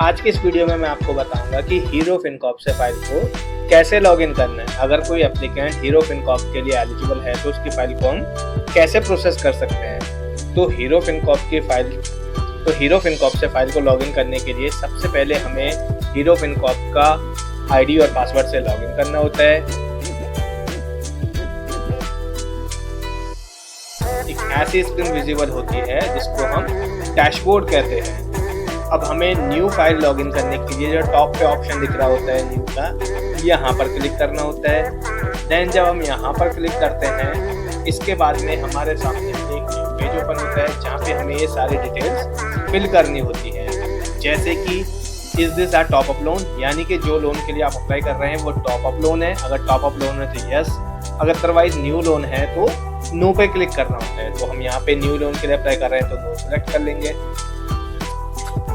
आज की इस वीडियो में मैं आपको बताऊंगा कि हीरो फिनकॉर्प से फाइल को कैसे लॉगिन करना है। अगर कोई एप्लीकेंट हीरो फिनकॉर्प के लिए एलिजिबल है तो उसकी फाइल को हम कैसे प्रोसेस कर सकते हैं। तो हीरो फिनकॉर्प से फाइल को लॉगिन करने के लिए सबसे पहले हमें हीरो फिनकॉर्प का आईडी और पासवर्ड से लॉगिन करना होता है। एक ऐसी स्क्रीन विजिबल होती है जिसको हम डैशबोर्ड कहते हैं। अब हमें न्यू फाइल लॉगिन करने के लिए जो टॉप पे ऑप्शन दिख रहा होता है न्यू का, यहाँ पर क्लिक करना होता है। देन जब हम यहाँ पर क्लिक करते हैं, इसके बाद में हमारे सामने एक न्यू पेज ओपन होता है जहाँ पे हमें ये सारी डिटेल्स फिल करनी होती है। जैसे कि is this a top up loan, यानी कि जो लोन के लिए आप अप्लाई कर रहे हैं वो टॉप अप लोन है। अगर टॉप अप लोन है तो यस, अगर अदरवाइज न्यू लोन है तो नो पे क्लिक करना होता है। तो हम यहाँ पे न्यू लोन के लिए अप्लाई कर रहे हैं तो नो सेलेक्ट कर लेंगे।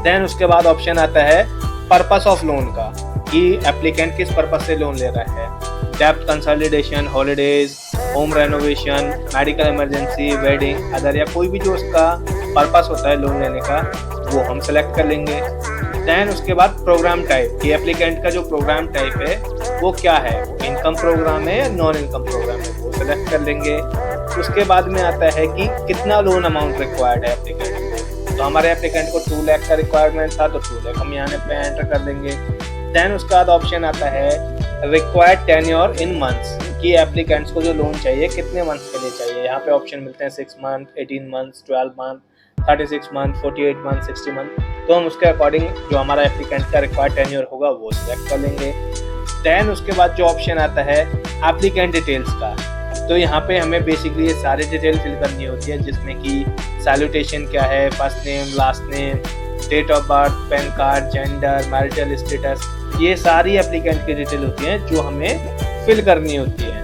देन उसके बाद ऑप्शन आता है पर्पस ऑफ लोन का, कि एप्लीकेंट किस पर्पस से लोन ले रहा है। डेब्ट consolidation, holidays, home renovation, medical emergency, wedding, other, या कोई भी जो उसका पर्पस होता है लोन लेने का वो हम सेलेक्ट कर लेंगे। देन उसके बाद प्रोग्राम टाइप, कि एप्लीकेंट का जो प्रोग्राम टाइप है वो क्या है, इनकम प्रोग्राम है या नॉन इनकम प्रोग्राम है, वो सेलेक्ट कर लेंगे। उसके बाद में आता है कि कितना लोन अमाउंट रिक्वायर्ड है एप्लीकेंट को। तो हमारे एप्लीकेंट को 2 लाख का रिक्वायरमेंट था तो 2 लाख हम यहाँ पे एंटर कर देंगे। देन उसके बाद ऑप्शन आता है रिक्वायर्ड टेन्योर इन मंथ्स, कि एप्लीकेंट्स को जो लोन चाहिए कितने मंथ्स के लिए चाहिए। यहाँ पे ऑप्शन मिलते हैं 6 month, 18 months, 12 month, 36 month, 48 month, 60 month. तो हम उसके अकॉर्डिंग जो हमारा एप्लीकेंट का रिक्वायर्ड टेन्योर होगा वो सिलेक्ट कर लेंगे। देन उसके बाद जो ऑप्शन आता है एप्लीकेंट डिटेल्स का, तो यहाँ पे हमें बेसिकली ये सारी डिटेल फिल करनी होती है, जिसमें कि सैल्यूटेशन क्या है, first name, last name, date of birth, PAN card, gender, marital status, ये सारी एप्लीकेंट की डिटेल होती हैं जो हमें फिल करनी होती है।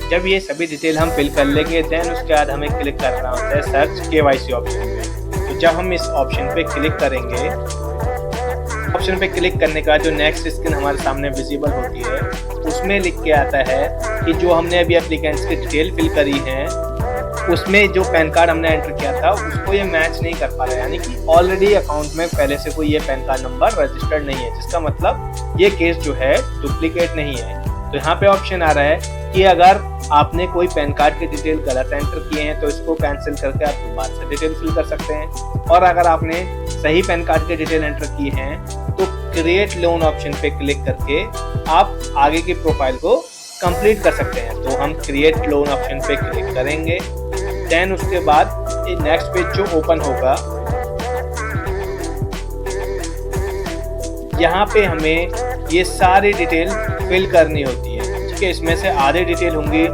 जब ये सभी डिटेल हम फिल कर लेंगे, देन उसके बाद हमें क्लिक करना होता है सर्च KYC ऑप्शन पे। तो जब हम इस ऑप्शन पे क्लिक करेंगे, ऑप्शन पे क्लिक करने का जो नेक्स्ट स्क्रीन हमारे सामने विजिबल होती है, उसमें लिख के आता है कि जो हमने अभी एप्लीकेंट्स की डिटेल फिल करी है उसमें जो पैन कार्ड हमने एंटर किया था उसको ये मैच नहीं कर पा रहा है, यानी कि ऑलरेडी अकाउंट में पहले से कोई ये पैन कार्ड नंबर रजिस्टर्ड नहीं है, जिसका मतलब ये केस जो है डुप्लीकेट नहीं है। तो यहाँ पे ऑप्शन आ रहा है कि अगर आपने कोई पैन कार्ड की डिटेल गलत एंटर किए हैं तो इसको कैंसिल करके आप दोबारा से डिटेल फिल कर सकते हैं। और अगर आपने सही पैन कार्ड की डिटेल एंटर की हैं तो क्रिएट लोन ऑप्शन पे क्लिक करके आप आगे की प्रोफाइल को कंप्लीट कर सकते हैं। तो हम क्रिएट लोन ऑप्शन पे क्लिक करेंगे। देन उसके बाद नेक्स्ट पेज जो ओपन होगा, यहाँ पे हमें ये सारी डिटेल फिल करनी होती है। ठीक है, इसमें से आधे डिटेल होंगी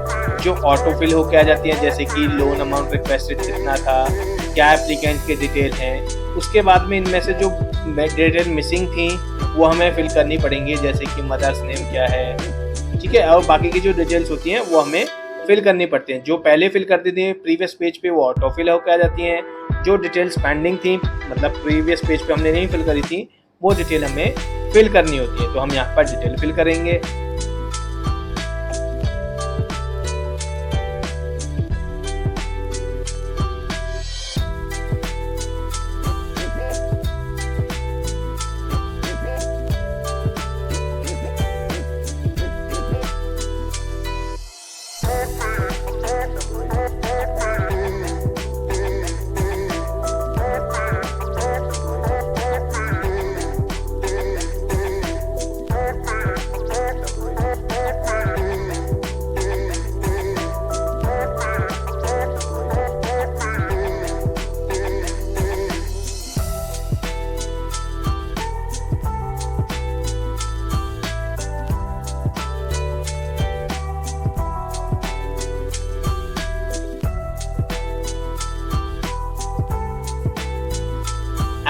जो ऑटो फिल होके आ जाती है, जैसे कि लोन अमाउंट रिक्वेस्टेड कितना था, क्या एप्लीकेंट के डिटेल हैं। उसके बाद में इनमें से जो डिटेल मिसिंग थी वो हमें फिल करनी पड़ेंगी, जैसे कि मदर्स नेम क्या है, ठीक है, और बाकी की जो डिटेल्स होती हैं वो हमें फिल करनी पड़ती हैं। जो पहले फिल कर दी थी प्रीवियस पेज पे वो ऑटो फिल होकर आ जाती हैं। जो डिटेल्स पेंडिंग थी मतलब प्रीवियस पेज पे हमने नहीं फिल करी थी वो डिटेल हमें फिल करनी होती है, तो हम यहाँ पर डिटेल फिल करेंगे।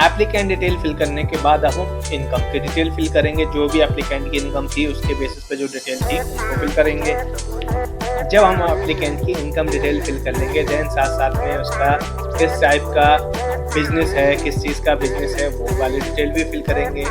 एप्लीकेंट डिटेल फिल करने के बाद अब हम इनकम की डिटेल फिल करेंगे। जो भी एप्लीकेंट की इनकम थी उसके बेसिस पे जो डिटेल थी उसको फिल करेंगे। जब हम एप्लीकेंट की इनकम डिटेल फिल कर लेंगे देन साथ साथ में उसका किस टाइप का बिजनेस है, किस चीज़ का बिजनेस है वो वाली डिटेल भी फिल करेंगे।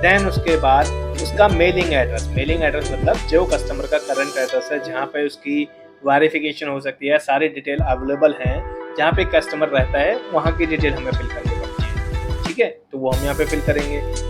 देन उसके बाद उसका मेलिंग एड्रेस मतलब जो कस्टमर का करंट एड्रेस है जहाँ पे उसकी वेरिफिकेशन हो सकती है, सारी डिटेल अवेलेबल हैं, जहाँ पे कस्टमर रहता है वहाँ की डिटेल हमें फिल करनी पड़ती है। ठीक है, तो वो हम यहाँ पे फिल करेंगे।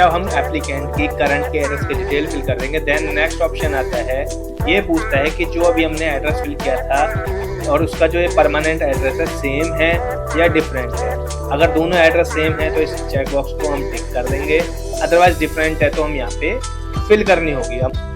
जब हम एप्लीकेंट की करंट के एड्रेस की डिटेल फिल कर देंगे, देन नेक्स्ट ऑप्शन आता है, ये पूछता है कि जो अभी हमने एड्रेस फिल किया था और उसका जो ये परमानेंट एड्रेस है सेम है या डिफरेंट है। अगर दोनों एड्रेस सेम है तो इस चेक बॉक्स को हम टिक कर देंगे, अदरवाइज डिफरेंट है तो हम यहाँ पे फिल करनी होगी।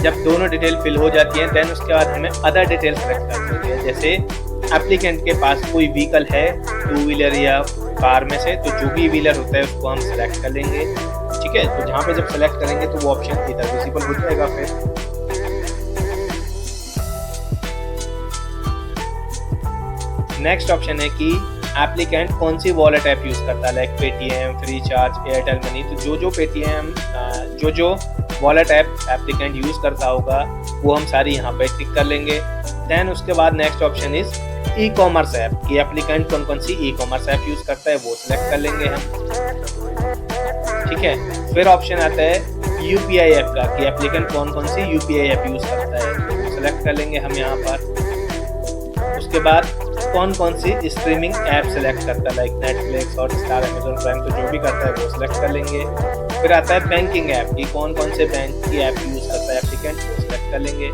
जब दोनों डिटेल फिल हो जाती हैं, देन उसके बाद हमें अदर डिटेल सेलेक्ट करनी होती है। जैसे एप्लीकेंट के पास कोई व्हीकल है, 2 व्हीलर या कार में से, तो जो भी व्हीलर होता है उसको हम सेलेक्ट कर लेंगे। ठीक है, तो जहाँ पे जब सेलेक्ट करेंगे तो वो ऑप्शन इधर विजिबल हो जाएगा। फिर नेक्स्ट ऑप्शन है कि एप्लीकेंट कौन सी वॉलेट ऐप यूज करता है, like Paytm, Freecharge, Airtel money. तो जो पेटीएम जो वॉलेट ऐप एप्लीकेंट यूज करता होगा वो हम सारी यहाँ पे टिक कर लेंगे। देन उसके बाद next option is e commerce app कि एप्लीकेंट कौन कौन सी ई कॉमर्स ऐप यूज करता है वो सिलेक्ट कर लेंगे हम। ठीक है, फिर ऑप्शन आता है यूपीआई ऐप का कि एप्लीकेंट कौन कौन सी यूपीआई ऐप यूज करता है तो वो सिलेक्ट कर लेंगे हम यहाँ पर। उसके बाद कौन कौन सी स्ट्रीमिंग ऐप सेलेक्ट करता है, like Netflix, Hotstar, Amazon prime, तो जो भी करता है वो सिलेक्ट कर लेंगे। फिर आता है बैंकिंग ऐप की कौन कौन से बैंक की ऐप यूज करता है एप्लीकेंट वो सिलेक्ट कर लेंगे।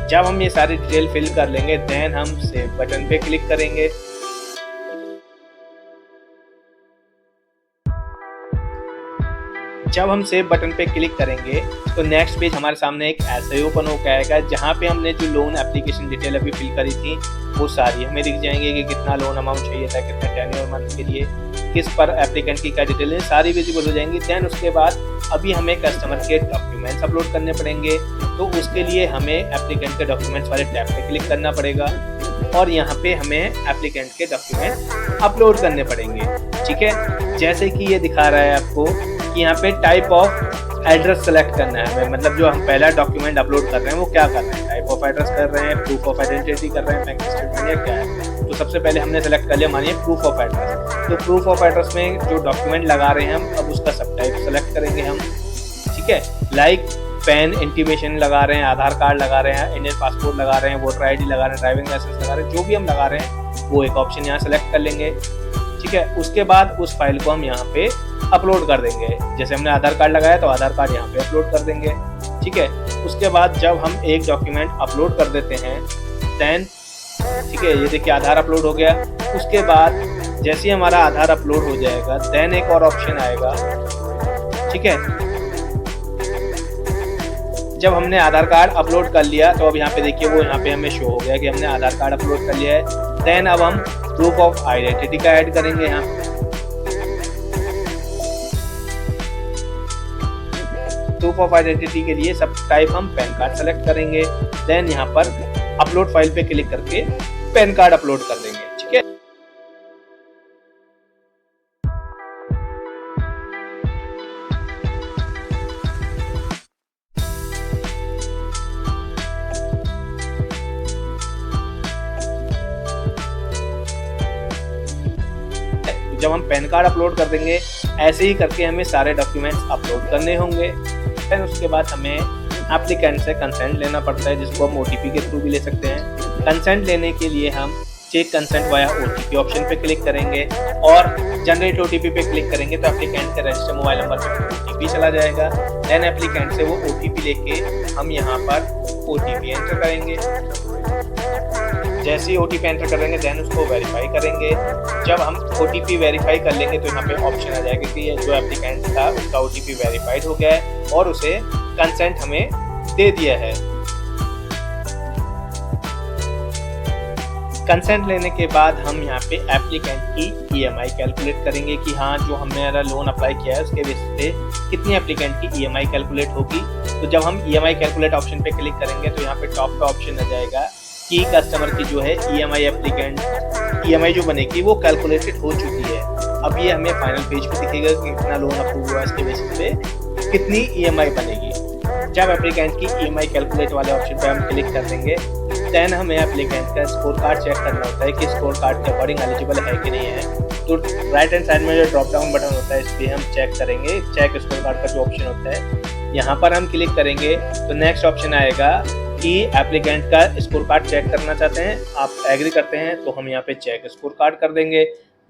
जब हम ये सारी डिटेल फिल कर लेंगे, देन हम सेव बटन पे क्लिक करेंगे। जब हम सेव बटन पे क्लिक करेंगे तो नेक्स्ट पेज हमारे सामने एक ऐसे ही ओपन होकर आएगा, जहाँ पे हमने जो लोन एप्लीकेशन डिटेल अभी फिल करी थी वो सारी हमें दिख जाएंगे कि कितना लोन अमाउंट चाहिए था, कितने टेन्योर मंथ के लिए, किस पर एप्लीकेंट की क्या डिटेल है, सारी विजिबल हो जाएंगी। देन उसके बाद अभी हमें कस्टमर के डॉक्यूमेंट्स अपलोड करने पड़ेंगे, तो उसके लिए हमें एप्लीकेंट के डॉक्यूमेंट्स वाले टैब पे क्लिक करना पड़ेगा और यहाँ पे हमें एप्लीकेंट के डॉक्यूमेंट अपलोड करने पड़ेंगे। ठीक है, जैसे कि ये दिखा रहा है आपको कि यहाँ पे टाइप ऑफ एड्रेस सेलेक्ट करना है हमें, मतलब जो हम पहला डॉक्यूमेंट अपलोड कर रहे हैं वो क्या कर रहे हैं, टाइप ऑफ एड्रेस कर रहे हैं, प्रूफ ऑफ आइडेंटिटी कर रहे हैं, बैंक स्टेटमेंट या क्या है। तो सबसे पहले हमने सेलेक्ट कर लिया मानिए प्रूफ ऑफ एड्रेस। तो प्रूफ ऑफ एड्रेस में जो डॉक्यूमेंट लगा रहे हैं हम, अब उसका सब टाइप सेलेक्ट करेंगे हम। ठीक है, लाइक पैन इंटीमेशन लगा रहे हैं, आधार कार्ड लगा रहे हैं, इंडियन पासपोर्ट लगा रहे हैं, वोटर आईडी लगा रहे हैं, ड्राइविंग लाइसेंस लगा रहे हैं, जो भी हम लगा रहे हैं वो एक ऑप्शन यहाँ सेलेक्ट कर लेंगे। ठीक है, उसके बाद उस फाइल को हम यहाँ पे अपलोड कर देंगे। जैसे हमने आधार कार्ड लगाया तो आधार कार्ड यहाँ पे अपलोड कर देंगे। ठीक है, उसके बाद जब हम एक डॉक्यूमेंट अपलोड कर देते हैं, देन ठीक है, ये देखिए आधार अपलोड हो गया। उसके बाद जैसे ही हमारा आधार अपलोड हो जाएगा, देन एक और ऑप्शन आएगा। ठीक है, जब हमने आधार कार्ड अपलोड कर लिया तो अब यहाँ पे देखिए वो यहाँ पे हमें शो हो गया कि हमने आधार कार्ड अपलोड कर लिया है। देन अब हम प्रूफ ऑफ आइडेंटिटी का ऐड करेंगे यहाँ। प्रूफ ऑफ आइडेंटिटी के लिए सब टाइप हम पैन कार्ड सेलेक्ट करेंगे। देन यहाँ पर अपलोड फाइल पे क्लिक करके पैन कार्ड अपलोड कर देंगे। ठीक है, जब हम पैन कार्ड अपलोड कर देंगे, ऐसे ही करके हमें सारे डॉक्यूमेंट्स अपलोड करने होंगे। फिर उसके बाद हमें एप्लीकेंट से कंसेंट लेना पड़ता है, जिसको हम ओटीपी के थ्रू भी ले सकते हैं। कंसेंट लेने के लिए हम check consent via OTP option पे क्लिक करेंगे और जनरेट ओटीपी पे क्लिक करेंगे तो एप्लीकेंट के रजिस्टर्ड मोबाइल नंबर पे ओटीपी चला जाएगा। देन एप्लीकेंट से वो ओटीपी लेके हम यहाँ पर ओटीपी एंटर करेंगे। जैसे ही ओटीपी एंटर करेंगे, देन उसको वेरीफाई करेंगे। जब हम ओटीपी वेरीफाई कर लेंगे तो यहाँ पे ऑप्शन आ जाएगा कि ये जो एप्लीकेंट था उसका ओटीपी वेरीफाइड हो गया है और उसे कंसेंट हमें दे दिया है। कंसेंट लेने के बाद हम यहाँ पे एप्लीकेंट की ईएमआई कैलकुलेट करेंगे कि हाँ जो हमें लोन अप्लाई किया है उसके बेसिस पे कितनी एप्लीकेंट की ईएमआई कैलकुलेट होगी। तो जब हम ईएमआई कैलकुलेट ऑप्शन पे क्लिक करेंगे तो यहाँ पे टॉप पे ऑप्शन आ जाएगा कि कस्टमर की जो है ईएमआई एप्लीकेंट ईएमआई जो बनेगी वो कैलकुलेटेड हो चुकी है। अब ये हमें फाइनल पेज पे दिखेगा कि कितना लोन अप्रूव हुआ, इसके बेसिस पे कितनी ईएमआई बनेगी। जब एप्लीकेंट की ईएमआई कैलकुलेट वाले ऑप्शन पे हम क्लिक कर देंगे देन हमें एप्लीकेंट का स्कोर कार्ड चेक करना होता है कि स्कोर कार्ड के अकॉर्डिंग एलिजिबल है कि नहीं है। तो राइट हैंड साइड में जो ड्रॉप डाउन बटन होता है इस पर हम चेक करेंगे, चेक स्कोर कार्ड का जो ऑप्शन होता है यहाँ पर हम क्लिक करेंगे तो नेक्स्ट ऑप्शन आएगा कि एप्लीकेंट का स्कोर कार्ड चेक करना चाहते हैं, आप एग्री करते हैं तो हम यहाँ पे चेक स्कोर कार्ड कर देंगे।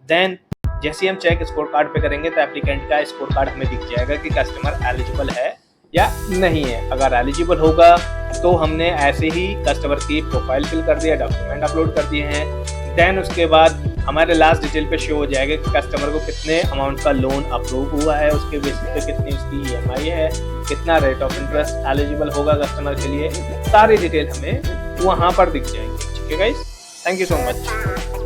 देन जैसे हम चेक स्कोर कार्ड पे करेंगे तो एप्लीकेंट का स्कोर कार्ड हमें दिख जाएगा कि कस्टमर एलिजिबल है या नहीं है। अगर एलिजिबल होगा तो हमने ऐसे ही कस्टमर की प्रोफाइल फिल कर दिया, डॉक्यूमेंट अपलोड कर दिए हैं। देन उसके बाद हमारे लास्ट डिटेल पे शो हो जाएगा कि कस्टमर को कितने अमाउंट का लोन अप्रूव हुआ है, उसके बेसिस पे कितनी उसकी ईएमआई है, कितना रेट ऑफ इंटरेस्ट एलिजिबल होगा कस्टमर के लिए, सारी डिटेल हमें वहाँ पर दिख जाएंगी। ठीक है guys, thank you so much.